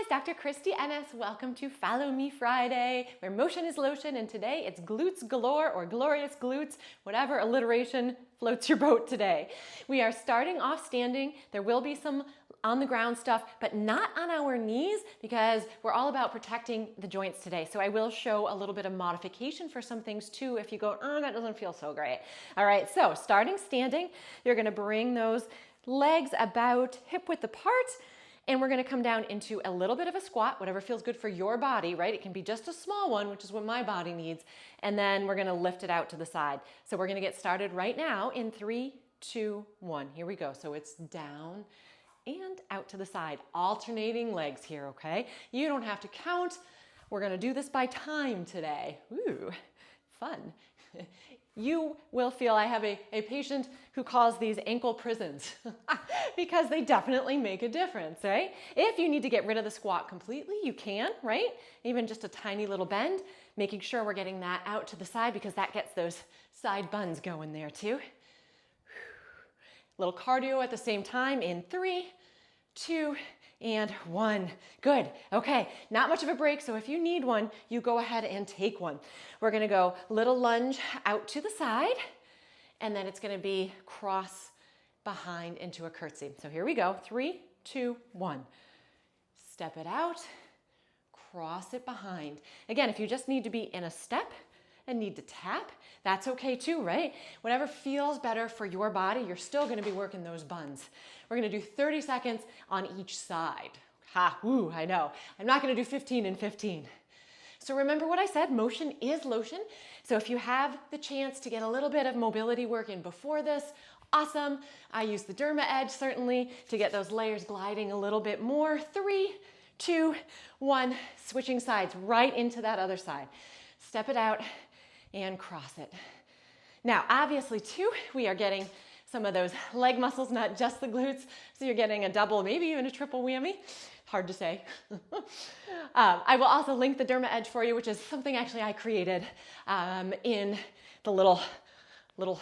Dr. Christy Ennis. Welcome to Follow Me Friday, where motion is lotion, and today it's glutes galore or glorious glutes, whatever alliteration floats your boat today. We are starting off standing. There will be some on the ground stuff, but not on our knees because we're all about protecting the joints today. So I will show a little bit of modification for some things too if you go, oh, that doesn't feel so great. All right, so starting standing, you're gonna bring those legs about hip width apart, and we're gonna come down into a little bit of a squat, whatever feels good for your body, right? It can be just a small one, which is what my body needs. And then we're gonna lift it out to the side. So we're gonna get started right now in 3, 2, 1. Here we go. So it's down and out to the side, alternating legs here, okay? You don't have to count. We're gonna do this by time today. Ooh, fun. You will feel, I have a patient who calls these ankle prisons because they definitely make a difference, right? If you need to get rid of the squat completely, you can, right? Even just a tiny little bend, making sure we're getting that out to the side because that gets those side buns going there too. Little cardio at the same time in 3, 2, and 1. Good. Okay, not much of a break, so if you need one, you go ahead and take one. We're gonna go little lunge out to the side, and then it's gonna be cross behind into a curtsy. So here we go. 3, 2, 1. Step it out, cross it behind. Again, if you just need to be in a step and need to tap, that's okay too, right? Whatever feels better for your body, you're still gonna be working those buns. We're gonna do 30 seconds on each side. Ha, woo, I know. I'm not gonna do 15 and 15. So remember what I said, motion is lotion. So if you have the chance to get a little bit of mobility work in before this, awesome. I use the Derma Edge certainly to get those layers gliding a little bit more. 3, 2, 1, switching sides right into that other side. Step it out and cross it. Now, obviously too, we are getting some of those leg muscles, not just the glutes. So you're getting a double, maybe even a triple whammy. Hard to say. I will also link the Derma Edge for you, which is something actually I created in the little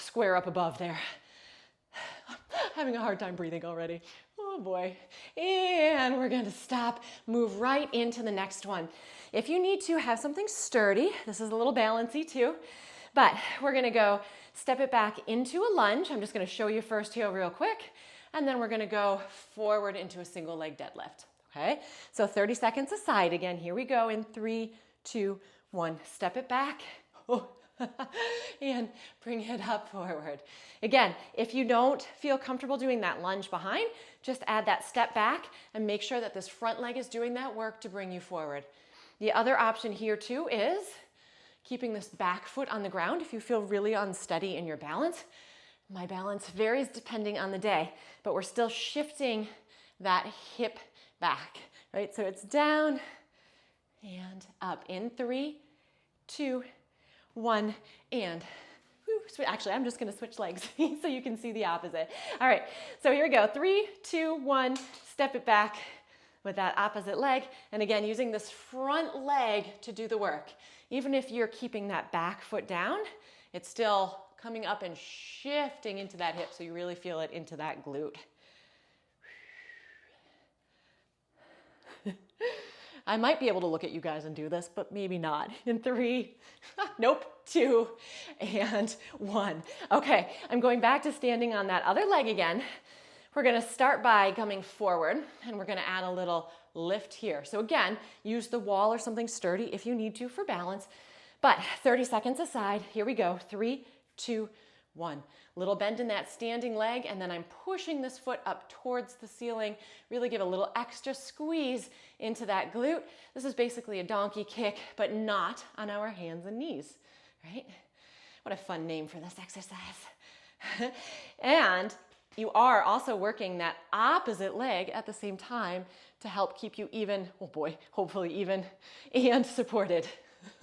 square up above there. Having a hard time breathing already. Oh boy. And we're gonna stop, move right into the next one. If you need to have something sturdy, this is a little balancy too, but we're gonna go step it back into a lunge. I'm just gonna show you first here real quick, and then we're gonna go forward into a single leg deadlift, okay? So 30 seconds aside again. Here we go in 3, 2, 1. Step it back. Oh. And bring it up forward. Again, if you don't feel comfortable doing that lunge behind, just add that step back and make sure that this front leg is doing that work to bring you forward. The other option here too is keeping this back foot on the ground if you feel really unsteady in your balance. My balance varies depending on the day, but we're still shifting that hip back, right? So it's down and up in 3, 2, 1, and actually, I'm just gonna switch legs so you can see the opposite. All right, so here we go. 3, 2, 1, step it back with that opposite leg. And again, using this front leg to do the work. Even if you're keeping that back foot down, it's still coming up and shifting into that hip so you really feel it into that glute. I might be able to look at you guys and do this, but maybe not. In 3, nope, 2, and 1. Okay, I'm going back to standing on that other leg again. We're gonna start by coming forward, and we're gonna add a little lift here. So again, use the wall or something sturdy if you need to for balance, but 30 seconds aside. Here we go, 3, 2, 1. Little bend in that standing leg, and then I'm pushing this foot up towards the ceiling. Really give a little extra squeeze into that glute. This is basically a donkey kick, but not on our hands and knees, right? What a fun name for this exercise. And you are also working that opposite leg at the same time to help keep you even, oh boy, hopefully even, and supported.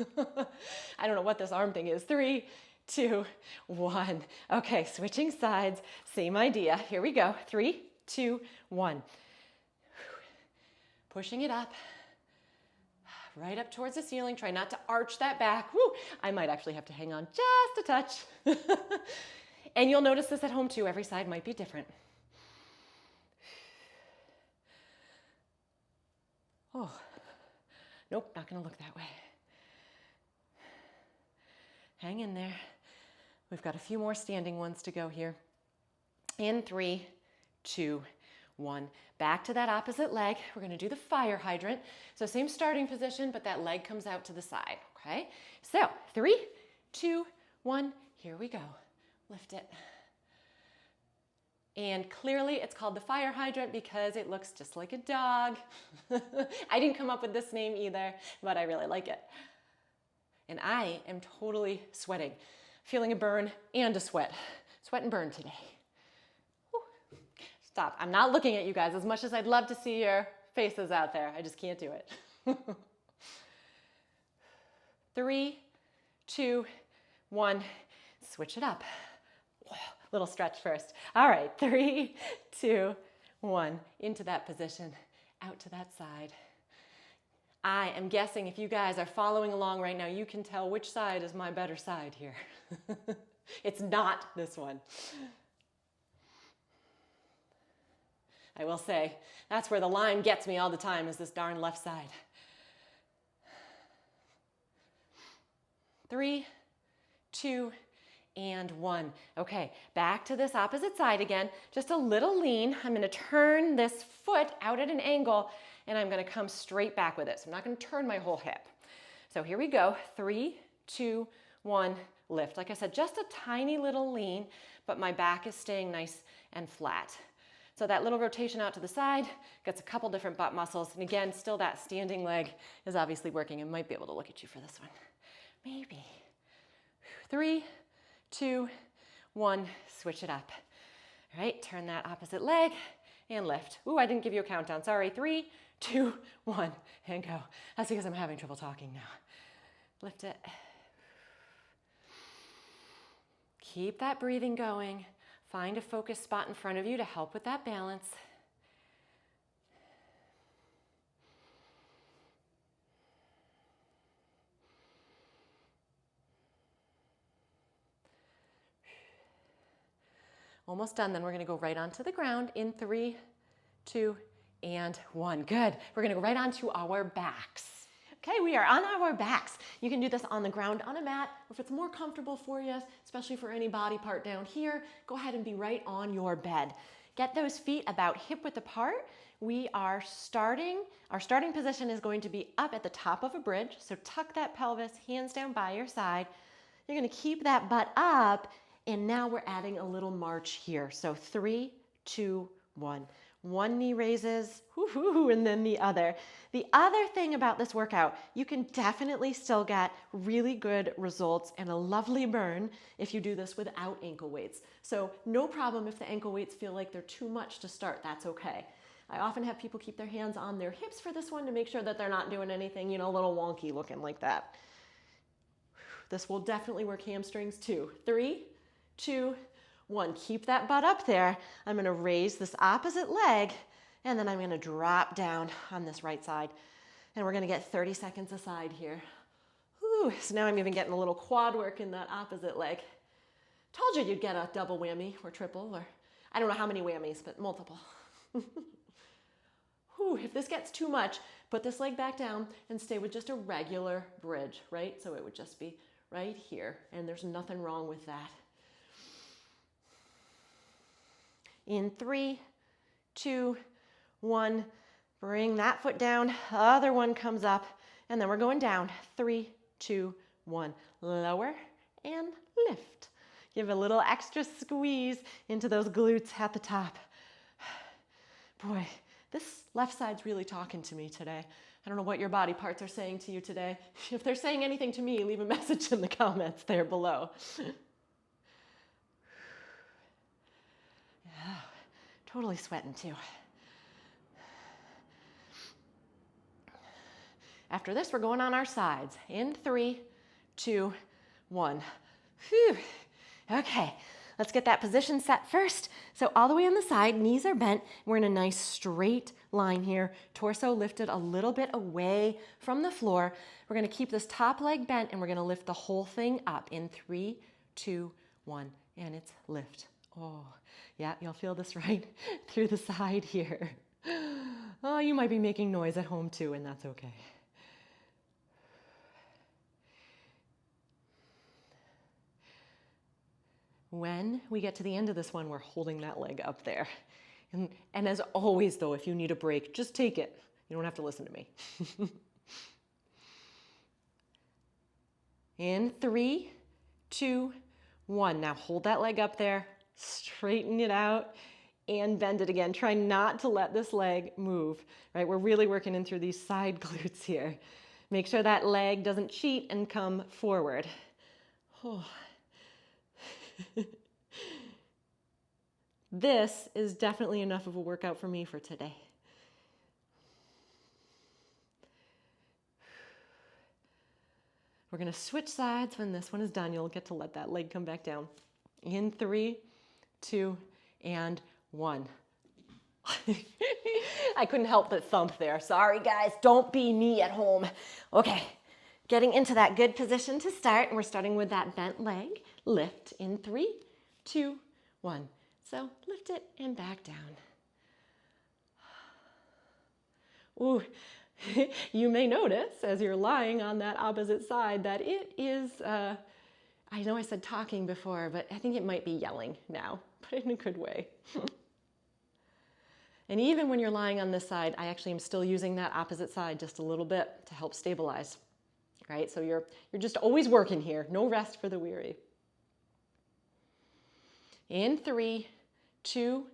I don't know what this arm thing is. 3, 2, 1. Okay, switching sides, same idea. Here we go. 3, 2, 1. Pushing it up, right up towards the ceiling. Try not to arch that back. Woo! I might actually have to hang on just a touch. And you'll notice this at home too. Every side might be different. Oh, nope, not gonna look that way. Hang in there. We've got a few more standing ones to go here. In 3, 2, 1. Back to that opposite leg. We're gonna do the fire hydrant. So same starting position, but that leg comes out to the side, okay? So 3, 2, 1, here we go. Lift it. And clearly it's called the fire hydrant because it looks just like a dog. I didn't come up with this name either, but I really like it. And I am totally sweating, feeling a burn and a sweat. Sweat and burn today. Whew. Stop, I'm not looking at you guys as much as I'd love to see your faces out there. I just can't do it. 3, 2, 1, switch it up. Little stretch first. All right, 3, 2, 1, into that position, out to that side. I am guessing if you guys are following along right now, you can tell which side is my better side here. It's not this one. I will say, that's where the line gets me all the time, is this darn left side. 3, 2, and 1. Okay, back to this opposite side again. Just a little lean. I'm gonna turn this foot out at an angle and I'm gonna come straight back with it. So I'm not gonna turn my whole hip. So here we go. 3, 2, 1, lift. Like I said, just a tiny little lean, but my back is staying nice and flat. So that little rotation out to the side gets a couple different butt muscles. And again, still that standing leg is obviously working. I might be able to look at you for this one. Maybe. 3, 2, 1, switch it up. All right, turn that opposite leg and lift. Ooh, I didn't give you a countdown, sorry. 3, 2, 1, and go. That's because I'm having trouble talking now. Lift it. Keep that breathing going. Find a focus spot in front of you to help with that balance. Almost done, then we're gonna go right onto the ground in 3, 2, and 1. Good, we're gonna go right onto our backs. Okay, we are on our backs. You can do this on the ground on a mat, or if it's more comfortable for you, especially for any body part down here, go ahead and be right on your bed. Get those feet about hip width apart. We are starting, our starting position is going to be up at the top of a bridge, so tuck that pelvis, hands down by your side. You're gonna keep that butt up, and now we're adding a little march here. So 3, 2, 1. One knee raises, and then the other. The other thing about this workout, you can definitely still get really good results and a lovely burn if you do this without ankle weights. So no problem if the ankle weights feel like they're too much to start, that's okay. I often have people keep their hands on their hips for this one to make sure that they're not doing anything, you know, a little wonky looking like that. This will definitely work hamstrings too. 3, 2, 1. Keep that butt up there. I'm going to raise this opposite leg, and then I'm going to drop down on this right side. And we're going to get 30 seconds aside here. Whew. So now I'm even getting a little quad work in that opposite leg. Told you you'd get a double whammy or triple, or I don't know how many whammies, but multiple. Whew. If this gets too much, put this leg back down and stay with just a regular bridge, right? So it would just be right here, and there's nothing wrong with that. In 3, 2, 1, bring that foot down, other one comes up, and then we're going down. 3, 2, 1, lower and lift. Give a little extra squeeze into those glutes at the top. Boy, this left side's really talking to me today. I don't know what your body parts are saying to you today. If they're saying anything to me, leave a message in the comments there below. Totally sweating too. After this, we're going on our sides. In 3, 2, 1. Whew. Okay, let's get that position set first. So all the way on the side, knees are bent. We're in a nice straight line here. Torso lifted a little bit away from the floor. We're gonna keep this top leg bent and we're gonna lift the whole thing up in 3, 2, 1, and it's lift. Oh, yeah, you'll feel this right through the side here. Oh, you might be making noise at home too, and that's okay. When we get to the end of this one, we're holding that leg up there. And as always though, if you need a break, just take it. You don't have to listen to me. In 3, 2, 1. Now hold that leg up there, straighten it out, and bend it again. Try not to let this leg move, right? We're really working in through these side glutes here. Make sure that leg doesn't cheat and come forward. Oh. This is definitely enough of a workout for me for today. We're gonna switch sides. When this one is done, you'll get to let that leg come back down. In 3, 2, and 1. I couldn't help but thump there. Sorry guys, don't be me at home. Okay, getting into that good position to start, and we're starting with that bent leg. Lift in 3, 2, 1. So lift it and back down. Ooh, you may notice as you're lying on that opposite side that it is, I know I said talking before, but I think it might be yelling now, but in a good way. And even when you're lying on this side, I actually am still using that opposite side just a little bit to help stabilize, right? So you're just always working here. No rest for the weary. In 3, 2,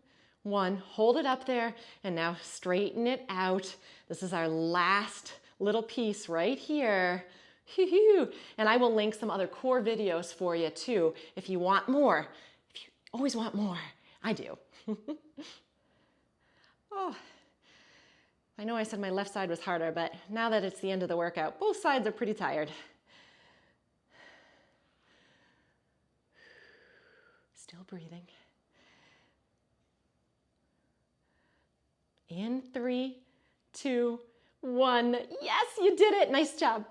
1, hold it up there, and now straighten it out. This is our last little piece right here. And I will link some other core videos for you too, if you want more. If you always want more, I do. Oh, I know I said my left side was harder, but now that it's the end of the workout, both sides are pretty tired. Still breathing. In 3, 2, 1. Yes, you did it. Nice job.